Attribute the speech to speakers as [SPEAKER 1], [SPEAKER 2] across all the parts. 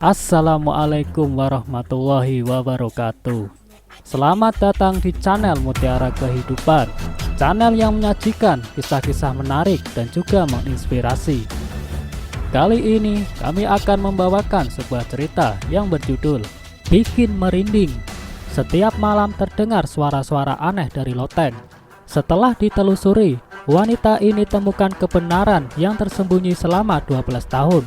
[SPEAKER 1] Assalamualaikum warahmatullahi wabarakatuh. Selamat datang di channel Mutiara Kehidupan, channel yang menyajikan kisah-kisah menarik dan juga menginspirasi. Kali ini kami akan membawakan sebuah cerita yang berjudul Bikin Merinding. Setiap malam terdengar suara-suara aneh dari loteng. Setelah ditelusuri, wanita ini temukan kebenaran yang tersembunyi selama 12 tahun.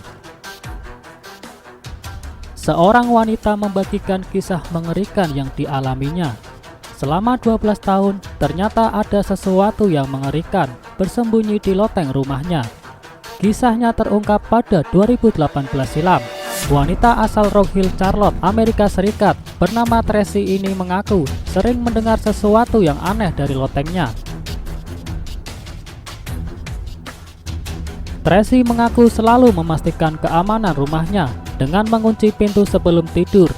[SPEAKER 1] Seorang wanita membagikan kisah mengerikan yang dialaminya. Selama 12 tahun, ternyata ada sesuatu yang mengerikan bersembunyi di loteng rumahnya. Kisahnya terungkap pada 2018 silam. Wanita asal Rock Hill, Charlotte, Amerika Serikat bernama Tracy ini mengaku sering mendengar sesuatu yang aneh dari lotengnya. Tracy mengaku selalu memastikan keamanan rumahnya dengan mengunci pintu sebelum tidur.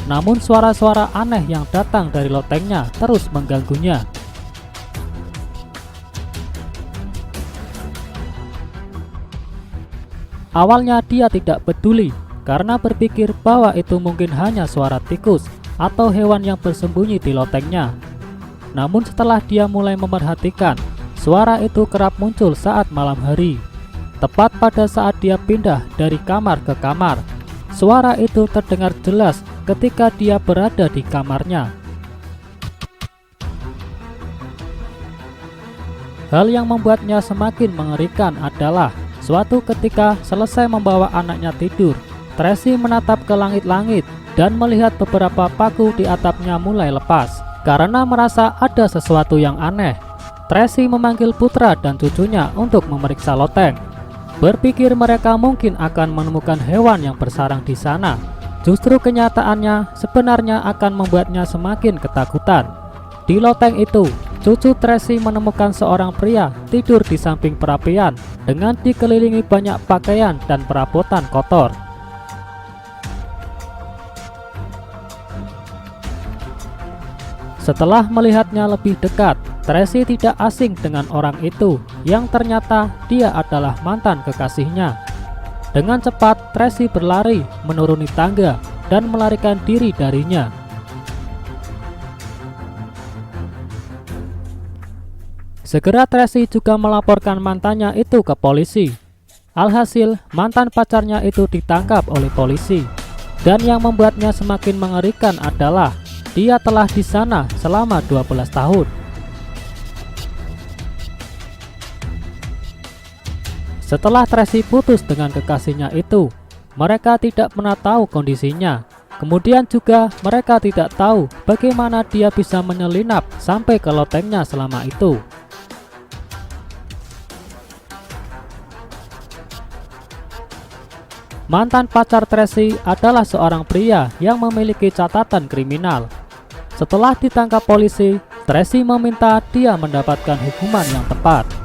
[SPEAKER 1] Namun suara-suara aneh yang datang dari lotengnya terus mengganggunya. Awalnya dia tidak peduli karena berpikir bahwa itu mungkin hanya suara tikus atau hewan yang bersembunyi di lotengnya. Namun setelah dia mulai memerhatikan, suara itu kerap muncul saat malam hari. Tepat pada saat dia pindah dari kamar ke kamar, suara itu terdengar jelas ketika dia berada di kamarnya. Hal yang membuatnya semakin mengerikan adalah suatu ketika selesai membawa anaknya tidur, Tracy menatap ke langit-langit dan melihat beberapa paku di atapnya mulai lepas. Karena merasa ada sesuatu yang aneh, Tracy memanggil putra dan cucunya untuk memeriksa loteng. Berpikir mereka mungkin akan menemukan hewan yang bersarang di sana. Justru kenyataannya sebenarnya akan membuatnya semakin ketakutan. Di loteng itu, cucu Tracy menemukan seorang pria tidur di samping perapian dengan dikelilingi banyak pakaian dan perabotan kotor. Setelah melihatnya lebih dekat, Tracy tidak asing dengan orang itu yang ternyata dia adalah mantan kekasihnya. Dengan cepat, Tracy berlari menuruni tangga dan melarikan diri darinya. Segera Tracy juga melaporkan mantannya itu ke polisi. Alhasil, mantan pacarnya itu ditangkap oleh polisi. Dan yang membuatnya semakin mengerikan adalah dia telah di sana selama 12 tahun. Setelah Tracy putus dengan kekasihnya itu, mereka tidak pernah tahu kondisinya. Kemudian juga mereka tidak tahu bagaimana dia bisa menyelinap sampai ke lotengnya selama itu. Mantan pacar Tracy adalah seorang pria yang memiliki catatan kriminal. Setelah ditangkap polisi, Tracy meminta dia mendapatkan hukuman yang tepat.